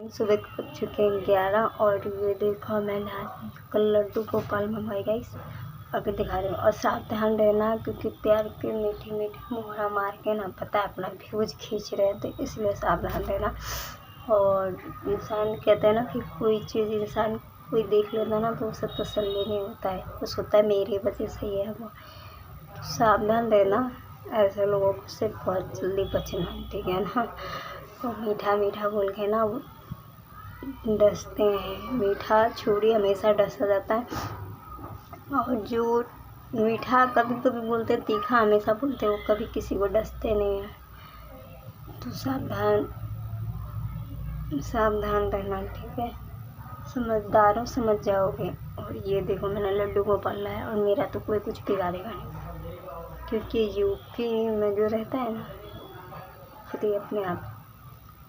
सुबह के बज चुके हैं 11 और ये देखो मैंने आज कल लड्डू गोपाल मंगवाई गाइस। अभी दिखा रही हूँ और सावधान रहना क्योंकि प्यार के मीठी मीठी मुहरा मार के ना पता है अपना व्यूज खींच रहे थे, इसलिए सावधान रहना। और इंसान कहते हैं ना कि कोई चीज़ इंसान कोई देख लेता ना तो उसे तसल्ली नहीं होता है, कुछ होता है मेरी वजह से ही है वो। तो सावधान रहना, ऐसे लोगों से बहुत जल्दी बचना, ठीक है ना। तो मीठा मीठा बोल के ना डसते हैं, मीठा छुरी हमेशा डसा जाता है। और जो मीठा कभी कभी बोलते हैं, तीखा हमेशा बोलते हैं, वो कभी किसी को डसते नहीं हैं। तो सावधान सावधान रहना, ठीक है। समझदार हो, समझ जाओगे। और ये देखो मैंने लड्डू गोपाल लाया और मेरा तो कोई कुछ बिगाड़ेगा नहीं, क्योंकि यूपी में जो रहता है ना खुद ही अपने आप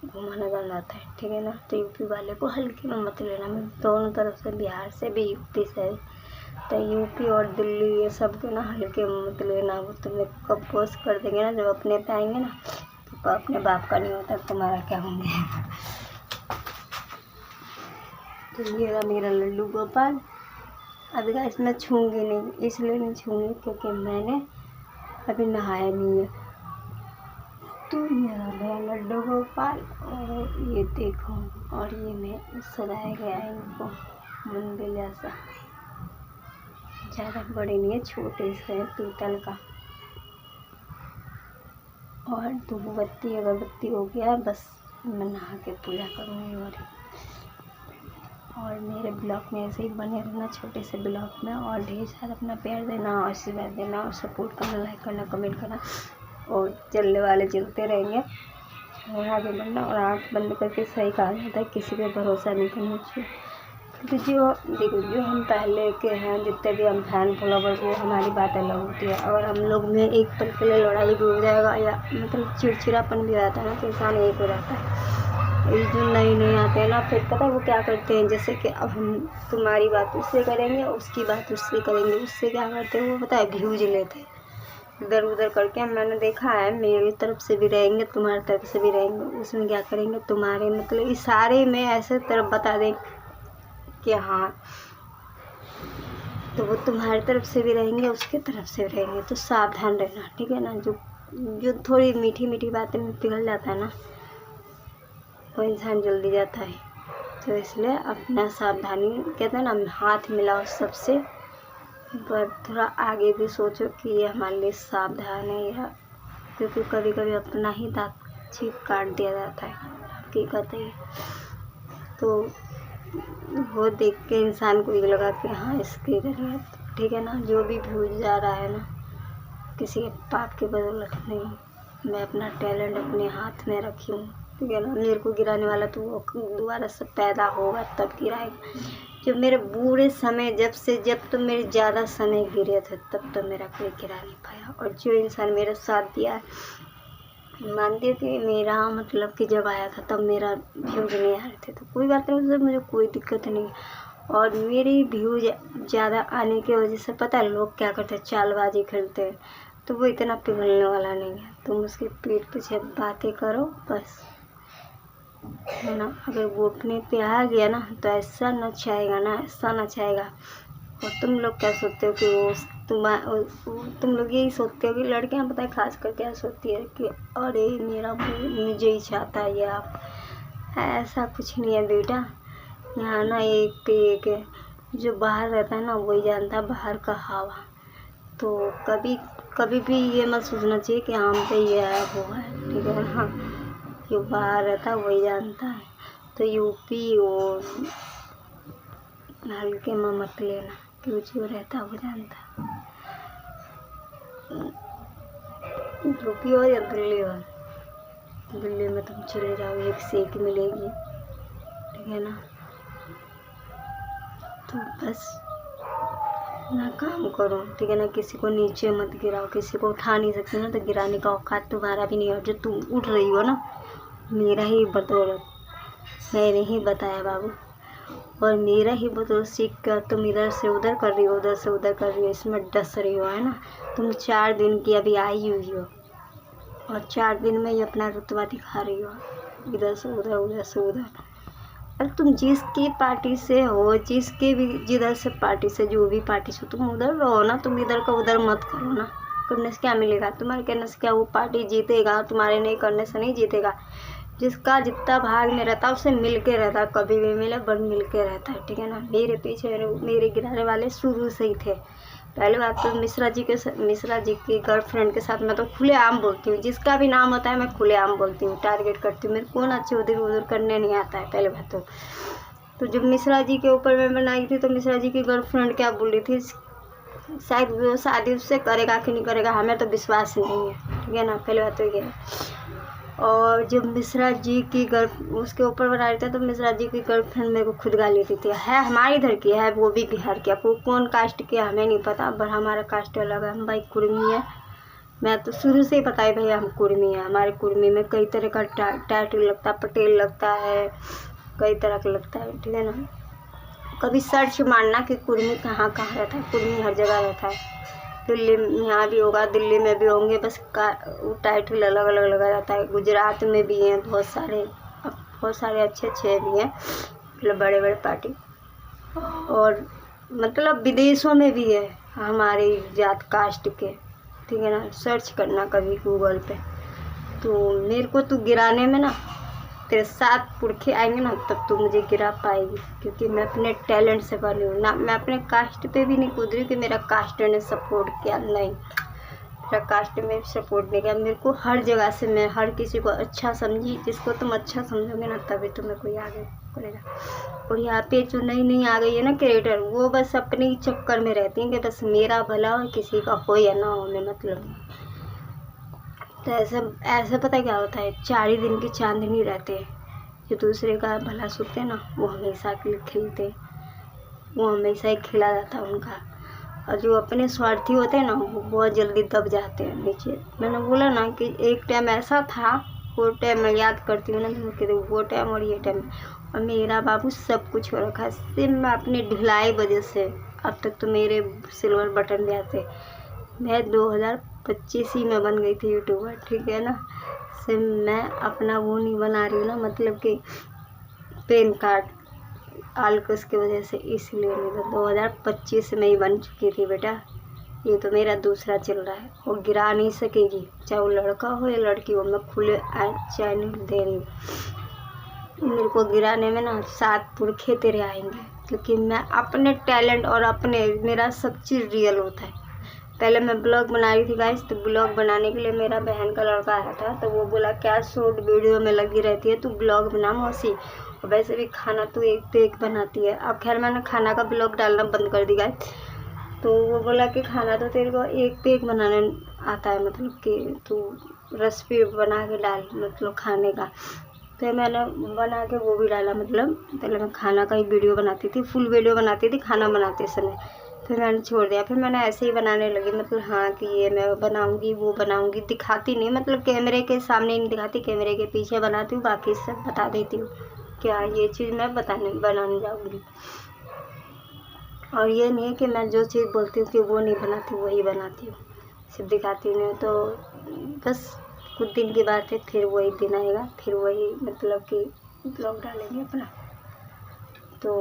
घुमाना जान जाता है, ठीक है ना। तो यूपी वाले को हल्के में मत लेना। मैं दोनों तरफ से, बिहार से भी यूपी से, तो यूपी और दिल्ली ये सब को ना हल्के में मत लेना। वो तुम्हें कब पोस्ट कर देंगे ना, जब अपने पे आएंगे ना तो अपने बाप का नहीं होता, तुम्हारा क्या होंगे। तो ये रहा मेरा लड्डू गोपाल। अभी गाइस मैं छूँगी नहीं, इसलिए नहीं छूँगी क्योंकि मैंने अभी नहाया नहीं है। तो मेरा मेरा लड्डू गोपाल और ये देखो, और ये मैं सजाया गया है इनको मंदिर जैसा, ज़्यादा बड़े नहीं है, छोटे से है, पीतल का। और धूपबत्ती अगरबत्ती हो गया, बस मैं नहा के पूजा करूँगी। और मेरे ब्लॉग में ऐसे ही बने रहना, छोटे से ब्लॉग में, और ढेर सारा अपना प्यार देना और आशीर्वाद देना और सपोर्ट करना, लाइक करना, कमेंट करना। और चलने वाले चलते रहेंगे और आगे बढ़ना। और आँख बंद करके सही कहा जाता है, किसी पे भरोसा नहीं करना चाहिए, क्योंकि जो देखो जो हम पहले के हैं, जितने भी हम फैन फॉलोवर, वो हमारी बात अलग होती है। और हम लोग में एक पल के लिए लड़ाई भी हो जाएगा या मतलब चिड़चिड़ापन भी आता है ना, तो इंसान एक हो जाता है। ये जो नए नए आते हैं ना, फिर पता है वो क्या करते हैं, जैसे कि अब हम तुम्हारी बात उससे करेंगे, उसकी बात उससे करेंगे, उससे क्या करते हैं वो पता है व्यूज लेते हैं इधर उधर करके। मैंने देखा है, मेरी तरफ से भी रहेंगे, तुम्हारी तरफ से भी रहेंगे, उसमें क्या करेंगे तुम्हारे मतलब इशारे में ऐसे तरफ बता दें कि हाँ, तो वो तुम्हारी तरफ से भी रहेंगे, उसके तरफ से भी रहेंगे। तो सावधान रहना, ठीक है ना। जो थोड़ी मीठी मीठी बातें में पिघल जाता है ना, वो इंसान जल्दी जाता है। तो इसलिए अपना सावधानी, कहते हैं ना, हाथ मिलाओ सबसे, पर थोड़ा आगे भी सोचो कि ये हमारे लिए सावधान है, या क्योंकि कभी कभी अपना ही दांत छीप काट दिया जाता है, हकीकत है। तो वो देख के इंसान को ये लगा कि हाँ इसकी ज़रूरत, ठीक है ना। जो भी भूल जा रहा है ना, किसी के पाप की बदौलत नहीं, मैं अपना टैलेंट अपने हाथ में रखी हूँ, ठीक है ना। मेरे को गिराने वाला तो वो दोबारा से पैदा होगा तब गिराएगा। जब मेरे बुरे समय, जब तो मेरे ज़्यादा समय गिरे थे, तब तो मेरा कोई गिरा नहीं पाया। और जो इंसान मेरा साथ दिया, मानती थी मेरा मतलब कि जब आया था तब मेरा व्यूज नहीं आ रहे थे, तो कोई बात नहीं, उससे मुझे कोई दिक्कत नहीं। और मेरी व्यूज ज़्यादा आने की वजह से पता है लोग क्या करते हैं, चालबाजी खेलते हैं, तो वो इतना पिघलने वाला नहीं है। तुम उसकी पीठ पीछे बातें करो बस, है ना। अगर वो अपने पे आ गया ना तो ऐसा नचाएगा ना, ऐसा नचाएगा। और तुम लोग क्या सोचते हो कि वो तुम लोग यही सोचते हो कि लड़कियां पता है खास कर क्या सोचती है कि अरे मेरा मुझे ही चाहता है, या ऐसा कुछ नहीं है बेटा। यहाँ ना एक पे एक है, जो बाहर रहता है ना वही जानता है बाहर का हवा। तो कभी कभी भी ये मत सोचना चाहिए कि हम पे ये है वो है, ठीक है ना। जो बाहर रहता है वही जानता है। तो यूपी और हल्के में मत लेना, क्योंकि जो रहता है वो जानता है। यूपी हो या दिल्ली हो, दिल्ली में तुम चले जाओ एक से एक मिलेगी, ठीक है ना। तो बस ना काम करो, ठीक है ना। किसी को नीचे मत गिराओ, किसी को उठा नहीं सकते ना तो गिराने का औकात तुम्हारा भी नहीं है। और जो तुम उठ रही हो ना, मेरा ही बदौलत, मैंने ही बताया बाबू, और मेरा ही बदौलत सीख कर तुम इधर से उधर कर रही हो, उधर से उधर कर रही हो, इसमें डस रही हो, है ना। तुम 4 दिन की अभी आई हुई हो और 4 दिन में ही अपना रुतबा दिखा रही हो, इधर से उधर, उधर से उधर। अरे तुम जिसकी पार्टी से हो, जिसके भी जिधर से पार्टी से, जो भी पार्टी से, तुम उधर रहो ना, तुम इधर का उधर मत करो ना। करने से क्या मिलेगा? तुम्हारे कहने से क्या वो पार्टी जीतेगा? तुम्हारे नहीं करने से नहीं जीतेगा। जिसका जितना भाग में रहता है उससे मिल के रहता है, कभी भी मिले बट मिल के रहता है, ठीक है ना। मेरे पीछे मेरे गिराने वाले शुरू से ही थे। पहली बात तो मिश्रा जी की गर्लफ्रेंड के साथ मैं तो खुलेआम बोलती हूँ, जिसका भी नाम होता है मैं खुलेआम बोलती हूँ, टारगेट करती हूँ। मेरे को ना चौधरी उधर करने नहीं आता है पहले बात तो जब मिश्रा जी के ऊपर मैं बनाई थी तो मिश्रा जी की गर्लफ्रेंड क्या बोल रही थी, शायद वो शादी उससे करेगा कि नहीं करेगा हमें तो विश्वास ही नहीं है, ठीक है ना। पहले बात तो ये है। और जब मिश्रा जी की उसके ऊपर बना रही था तो मिश्रा जी की गर्लफ्रेंड मेरे को खुद गाली देती है हमारे इधर की है, वो भी बिहार की। आपको कौन कास्ट की है हमें नहीं पता, पर हमारा कास्ट अलग है, हम भाई कुर्मी है। मैं तो शुरू से ही पता है भैया हम कुर्मी है। हमारे कुर्मी में कई तरह का टाइटल लगता है, पटेल लगता है, कई तरह का लगता है, ठीक है ना। कभी सर्च मारना कि कुर्मी कहाँ कहाँ रहता है, कुर्मी हर जगह रहता है। दिल्ली में यहाँ भी होगा, दिल्ली में भी होंगे, बस टाइटल अलग अलग लगा जाता है। गुजरात में भी हैं बहुत सारे अच्छे अच्छे भी हैं, मतलब बड़े बड़े पार्टी। और मतलब विदेशों में भी है हमारी जात कास्ट के, ठीक है ना। सर्च करना कभी गूगल पे। तो मेरे को तू गिराने में ना, तेरे 7 पुरखे आएंगे ना तब तू मुझे गिरा पाएगी, क्योंकि मैं अपने टैलेंट से बनी हूँ ना। मैं अपने कास्ट पे भी नहीं कूद रही कि मेरा कास्ट ने सपोर्ट किया, नहीं, मेरा कास्ट में सपोर्ट नहीं किया। मेरे को हर जगह से, मैं हर किसी को अच्छा समझी। जिसको तुम अच्छा समझोगे ना तभी तुम्हें कोई आगे करेगा। और यहाँ पे जो नई आ गई है ना क्रिएटर, वो बस अपने ही चक्कर में रहती हैं कि बस मेरा भला हो, किसी का हो या ना हो, मैं मतलब। तो ऐसा पता क्या होता है, 4 ही दिन की चांदनी रहते हैं। जो दूसरे का भला सोचते हैं ना वो हमेशा के लिए खिलते, वो हमेशा ही खिला जाता है उनका। और जो अपने स्वार्थी होते हैं ना वो बहुत जल्दी दब जाते हैं नीचे। मैंने बोला ना कि एक टाइम ऐसा था, वो टाइम मैं याद करती हूँ ना तो वो टाइम और ये टाइम, और मेरा बाबू सब कुछ हो रखा है। सिर्फ मैं अपनी ढिलाई वजह से अब तक तो मेरे सिल्वर बटन भी आते। मैं 2025 ही में बन गई थी यूट्यूबर, ठीक है ना। सिर्फ मैं अपना वो नहीं बना रही हूँ ना, मतलब कि पैन कार्ड आलकस की वजह से, इसलिए नहीं तो 2025 में ही बन चुकी थी बेटा। ये तो मेरा दूसरा चल रहा है, वो गिरा नहीं सकेगी, चाहे वो लड़का हो या लड़की हो। मैं खुले चैनल दे रही हूँ, मेरे को गिराने में ना 7 पुरखे तेरे आएंगे, क्योंकि मैं अपने टैलेंट और अपने, मेरा सब चीज़ रियल होता है। पहले मैं ब्लॉग बना रही थी गाइस, तो ब्लॉग बनाने के लिए मेरा बहन का लड़का आया था, तो वो बोला क्या शॉर्ट वीडियो में लगी रहती है, तू ब्लॉग बना मौसी, और वैसे भी खाना तू एक पे एक बनाती है। अब खैर मैंने खाना का ब्लॉग डालना बंद कर दी गाइस। तो वो बोला कि खाना तो तेरे को एक पे एक बनाने आता है, मतलब कि तू रेसिपी बना के डाल, मतलब खाने का। तो मैंने बना के वो भी डाला, मतलब पहले मैं खाना का ही वीडियो बनाती थी, फुल वीडियो बनाती थी खाना बनाते समय, फिर मैंने छोड़ दिया। फिर मैंने ऐसे ही बनाने लगी, मतलब हाँ कि ये मैं बनाऊंगी वो बनाऊंगी, दिखाती नहीं, मतलब कैमरे के सामने नहीं दिखाती, कैमरे के पीछे बनाती हूँ, बाकी सब बता देती हूँ क्या ये चीज़ मैं बनाने जाऊँगी। और ये नहीं है कि मैं जो चीज़ बोलती हूँ कि वो नहीं बनाती, वही बनाती हूँ, सिर्फ दिखाती नहीं। तो बस कुछ दिन की बात है, फिर वही दिन आएगा, फिर वही मतलब कि ब्लॉग डालेंगे अपना। तो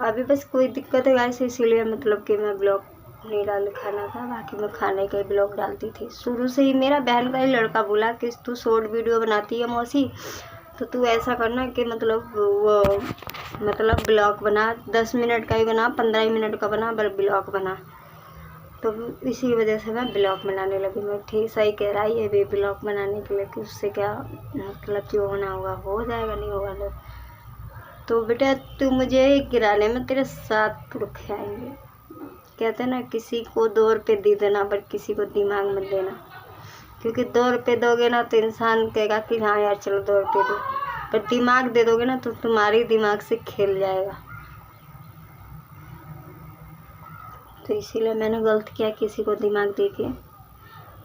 अभी बस कोई दिक्कत है गाइस, इसीलिए मतलब कि मैं ब्लॉग नहीं डाल खाना का, बाकी मैं खाने का ब्लॉग डालती थी शुरू से ही। मेरा बहन का ही लड़का बोला कि तू शॉर्ट वीडियो बनाती है मौसी, तो तू ऐसा करना कि मतलब वो मतलब ब्लॉग बना, 10 मिनट का ही बना, 15 मिनट का बना, पर ब्लॉग बना। तो इसी वजह से मैं ब्लॉग बनाने लगी। मैं ठीक सही कह रहा है ये भी, ब्लॉग बनाने के लिए कि उससे क्या मतलब जो होना होगा हो जाएगा, नहीं होगा तो। तो बेटा तू मुझे गिराने में तेरे 7 पुरखे आएंगे। कहते हैं ना किसी को 2 रुपये दे देना, पर किसी को दिमाग मत देना, क्योंकि 2 रुपये दोगे ना तो इंसान कहेगा कि हाँ यार चलो 2 रुपये दो, पर दिमाग दे दोगे ना तो तुम्हारे दिमाग से खेल जाएगा। तो इसीलिए मैंने गलत किया किसी को दिमाग दे के,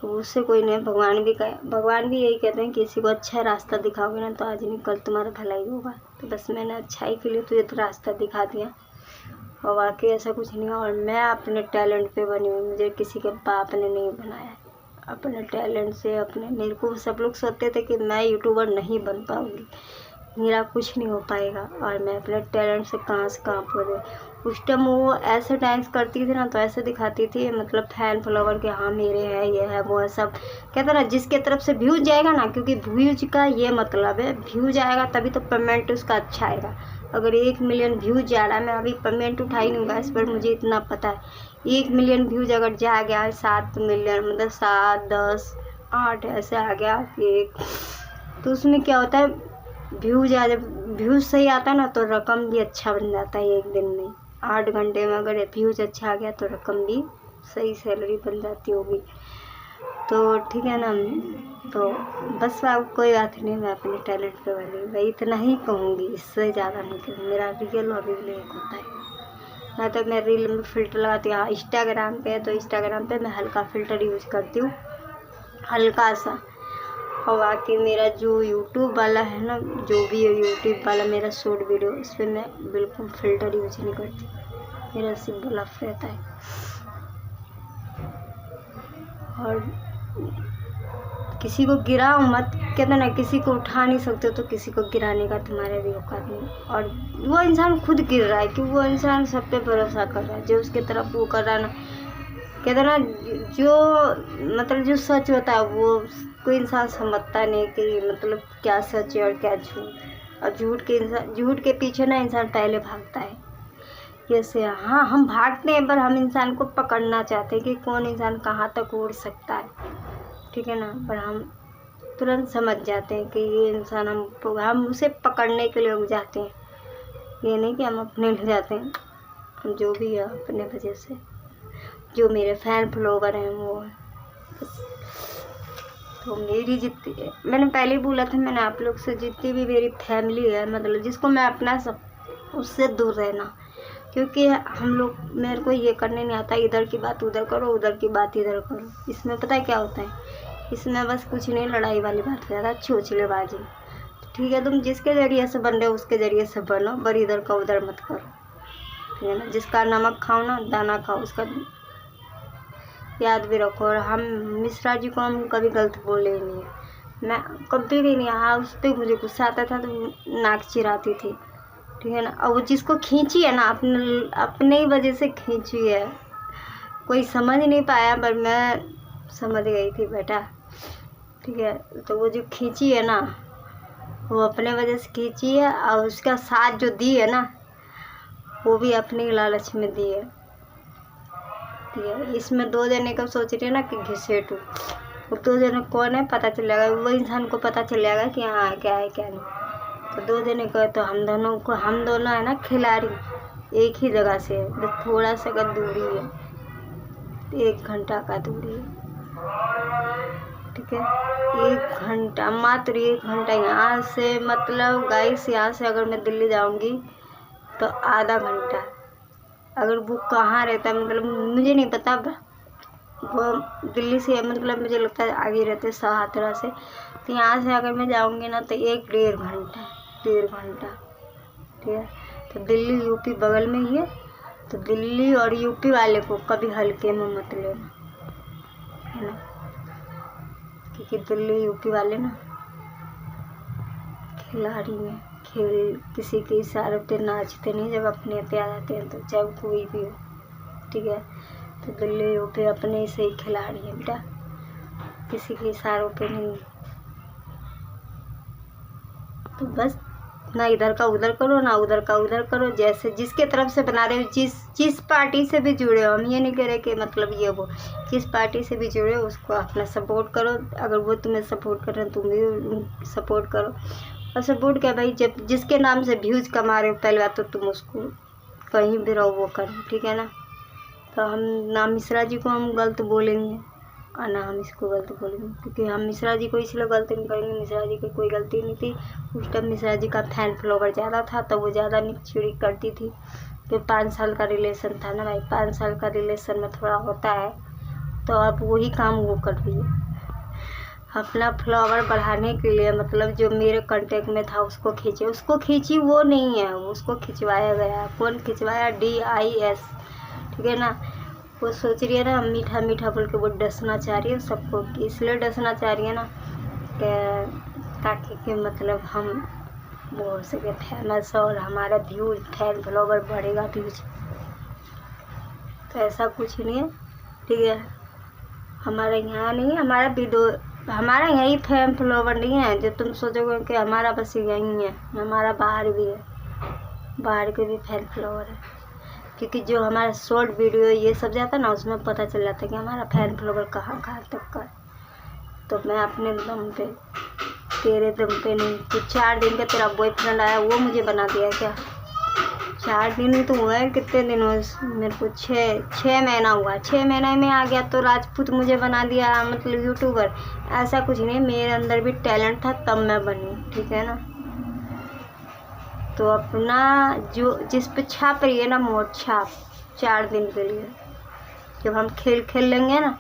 उससे कोई नहीं। भगवान भी यही कहते हैं किसी को अच्छा रास्ता दिखाओगे ना तो आज नहीं कल तुम्हारा भलाई होगा। तो बस मैंने अच्छाई के लिए तुझे तो रास्ता दिखा दिया, और वाकई ऐसा कुछ नहीं है। और मैं अपने टैलेंट पे बनी हुई, मुझे किसी के बाप ने नहीं बनाया, अपने टैलेंट से अपने। मेरे को सब लोग सोचते थे कि मैं यूट्यूबर नहीं बन पाऊँगी, मेरा कुछ नहीं हो पाएगा और मैं अपने टैलेंट से कहाँ पहुँचे। उस टाइम वो ऐसे डांस करती थी ना, तो ऐसे दिखाती थी मतलब फैन फॉलोवर के हाँ मेरे है, ये है, वो है, सब कहते ना जिसके तरफ से व्यूज जाएगा ना, क्योंकि व्यूज का ये मतलब है, व्यूज आएगा तभी तो पेमेंट उसका अच्छा आएगा। अगर 1 मिलियन व्यूज जा रहा है, मैं अभी पेमेंट उठा ही नहीं इस पर, मुझे इतना पता है 1 मिलियन व्यूज अगर जा गया है, 7 मिलियन मतलब 7, 10, 8 ऐसे आ गया एक, तो उसमें क्या होता है व्यूज जब व्यूज सही आता है ना तो रकम भी अच्छा बन जाता है। एक दिन में 8 घंटे में अगर व्यूज अच्छा आ गया तो रकम भी सही सैलरी बन जाती होगी। तो ठीक है ना, तो बस अब कोई बात नहीं, मैं अपने टैलेंट पे वाली मैं इतना ही कहूँगी, इससे ज़्यादा नहीं कहूँगी। मेरा रियल और रियल एक होता है ना, तो मैं रील में फ़िल्टर लगाती हूँ। हाँ इंस्टाग्राम पे है तो इंस्टाग्राम पे मैं हल्का फ़िल्टर यूज़ करती हूँ, हल्का सा। और बाकी मेरा जो यूट्यूब वाला है ना, जो भी है यूट्यूब वाला मेरा शॉर्ट वीडियो, उस पर मैं बिल्कुल फ़िल्टर यूज नहीं करती, मेरा सिंपल अप रहता है। और किसी को गिराओ मत, कहते ना किसी को उठा नहीं सकते तो किसी को गिराने का तुम्हारे भी औकात नहीं। और वो इंसान खुद गिर रहा है कि वो इंसान सब पे भरोसा कर रहा है, जो उसके तरफ वो कर रहा है ना, कहते ना जो मतलब जो सच होता है वो कोई इंसान समझता नहीं कि मतलब क्या सच है और क्या झूठ। और झूठ के पीछे ना इंसान पहले भागता है। जैसे हाँ हम भागते हैं पर हम इंसान को पकड़ना चाहते हैं कि कौन इंसान कहाँ तक उड़ सकता है, ठीक है ना, पर हम तुरंत समझ जाते हैं कि ये इंसान हम उसे पकड़ने के लिए उड़ जाते हैं। ये नहीं कि हम अपने लिए जाते हैं, हम जो भी है अपने वजह से, जो मेरे फैन फॉलोवर हैं वो है। तो मेरी जितनी, मैंने पहले ही बोला था, मैंने आप लोग से, जितनी भी मेरी फैमिली है मतलब जिसको मैं अपना सब, उससे दूर रहना। क्योंकि हम लोग, मेरे को ये करने नहीं आता इधर की बात उधर करो, उधर की बात इधर करो। इसमें पता है क्या होता है, इसमें बस कुछ नहीं, लड़ाई वाली बात हो जाता है, छोचलेबाजी। ठीक है, तुम जिसके ज़रिए से बन रहे हो उसके ज़रिए से बनो, पर इधर का उधर मत करो, ठीक है ना। जिसका नमक खाओ ना दाना खाओ, उसका याद भी रखो। और हम मिश्रा जी को हम कभी गलत बोले ही नहीं है, मैं कभी भी नहीं। हाँ उस पर मुझे गुस्सा आता था तो नाक चिराती थी, ठीक है ना। और वो जिसको खींची है ना, अपने ही वजह से खींची है, कोई समझ नहीं पाया पर मैं समझ गई थी बेटा, ठीक है। तो वो जो खींची है ना, वो अपने वजह से खींची है, और उसका साथ जो दी है ना, वो भी अपने लालच में दी है, ठीक है। इसमें 2 जने का सोच रहे हैं ना कि घिसेटू, वो 2 जने कौन है पता चलेगा, वो इंसान को पता चल जाएगा कि हाँ क्या है क्या नहीं। तो 2 जने को, तो हम दोनों है ना खिलाड़ी, एक ही जगह से है, बस थोड़ा सा का दूरी है, 1 घंटा का दूरी है, ठीक है। 1 घंटा, मात्र 1 घंटा। यहाँ से मतलब गाइस, यहाँ से अगर मैं दिल्ली जाऊँगी तो आधा घंटा। अगर वो कहाँ रहता है मतलब मुझे नहीं पता, वो दिल्ली से मतलब मुझे लगता है आगे रहते सहातरा से। तो यहाँ से अगर मैं जाऊँगी ना तो 1-1.5 घंटा, 1.5 घंटा, ठीक है। तो दिल्ली यूपी बगल में ही है, तो दिल्ली और यूपी वाले को कभी हल्के में मत लेना, है ना, क्योंकि दिल्ली यूपी वाले ना खिलाड़ी में खेल, किसी के इशारे पे नाचते नहीं, जब अपने पे आ जाते हैं तो चाहे कोई भी हो, ठीक है। तो दिल्ली यूपी अपने से ही खिलाड़ी है बेटा, किसी के इशारों पे नहीं। तो बस ना इधर का उधर करो, ना उधर का उधर करो, जैसे जिसके तरफ से बना रहे हो, जिस पार्टी से भी जुड़े हो, हम ये नहीं कह रहे कि मतलब ये वो, जिस पार्टी से भी जुड़े हो उसको अपना सपोर्ट करो। अगर वो तुम्हें सपोर्ट कर रहे हो तुम भी सपोर्ट करो। और सपोर्ट क्या भाई, जब जिसके नाम से व्यूज़ कमा रहे हो, पहले बात तो तुम उसको कहीं भी रहो वो करो, ठीक है ना। तो हम ना मिश्रा जी को हम गलत बोलेंगे और ना हम इसको गलत बोलेंगे, क्योंकि हम मिश्रा जी को इसलिए गलत नहीं करेंगे, मिश्रा जी की कोई गलती नहीं थी। उस टाइम मिश्रा जी का फैन फॉलोवर ज़्यादा था तो वो ज़्यादा निचुड़ी करती थी, फिर 5 साल का रिलेशन था ना भाई, 5 साल का रिलेशन में थोड़ा होता है। तो अब वही काम वो कर रही है, अपना फॉलोवर बढ़ाने के लिए, मतलब जो मेरे कांटेक्ट में था उसको खींची वो नहीं है, उसको खिंचवाया गया। कौन खिंचवाया? DIS, ठीक है ना। वो सोच रही है ना मीठा मीठा बोल के वो डसना चाह रही है सबको, इसलिए डसना चाह रही है ना कि ताकि कि मतलब हम वो हो सके फेमस और हमारा व्यूज फैन फॉलोवर बढ़ेगा व्यूज। तो ऐसा कुछ नहीं है, ठीक है। हमारे यहाँ नहीं है, हमारा यही फैन फॉलोवर नहीं है जो तुम सोचोगे कि हमारा बस यही है। हमारा बाहर भी है, बाहर के भी फैन फॉलोवर है, क्योंकि जो हमारा शॉर्ट वीडियो ये सब जाता है ना, उसमें पता चल जाता है कि हमारा फैन फॉलोवर कहाँ कहाँ तक का है। तो मैं अपने दम पे, तेरे दम पे नहीं। तो 4 दिन का तेरा बॉयफ्रेंड आया वो मुझे बना दिया क्या? 4 दिन ही तो हुआ है, कितने दिन हुए मेरे को? 6 महीना हुआ। 6 महीने में आ गया तो राजपूत मुझे बना दिया, मतलब यूट्यूबर। ऐसा कुछ नहीं, मेरे अंदर भी टैलेंट था तब मैं बनी, ठीक है ना। तो अपना जो जिस पे छाप रही है ना मोर छाप, 4 दिन के लिए जब हम खेल लेंगे ना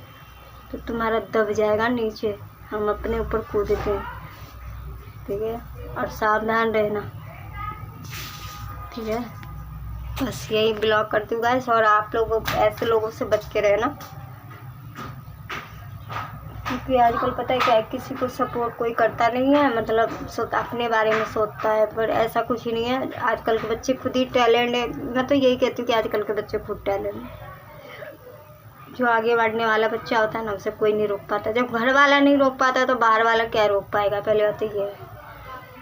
तो तुम्हारा दब जाएगा नीचे। हम अपने ऊपर कूदते हैं, ठीक है। और सावधान रहना, ठीक है। बस यही ब्लॉग करती हूँ गाइस। और आप लोगों ऐसे लोगों से बच के रहना, क्योंकि आजकल पता है क्या, किसी को सपोर्ट कोई करता नहीं है, मतलब अपने बारे में सोचता है। पर ऐसा कुछ ही नहीं है, आजकल के बच्चे खुद ही टैलेंट है। मैं तो यही कहती हूँ कि आजकल के बच्चे खुद टैलेंट है। जो आगे बढ़ने वाला बच्चा होता है ना, उसे कोई नहीं रोक पाता। जब घर वाला नहीं रोक पाता तो बाहर वाला क्या रोक पाएगा? पहले बात तो ये है।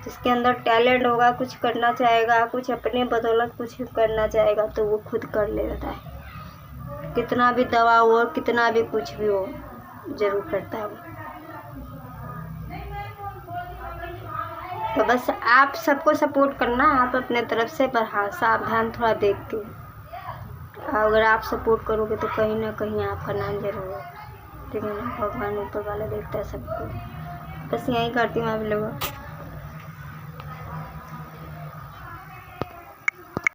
जिसके अंदर टैलेंट होगा, कुछ करना चाहेगा, कुछ अपने बदौलत कुछ करना चाहेगा, तो वो खुद कर लेता है। कितना भी दबाव हो, कितना भी कुछ भी हो, जरूर करता है वो। तो बस आप सबको सपोर्ट करना, आप अपने तरफ से, पर हाँ सावधान थोड़ा देख के। अगर आप सपोर्ट करोगे तो कहीं ना कहीं आपका नाम जरूर होगा, ठीक है ना। भगवान ऊपर वाला देखता है सबको। बस यही करती हूँ आप लोगों।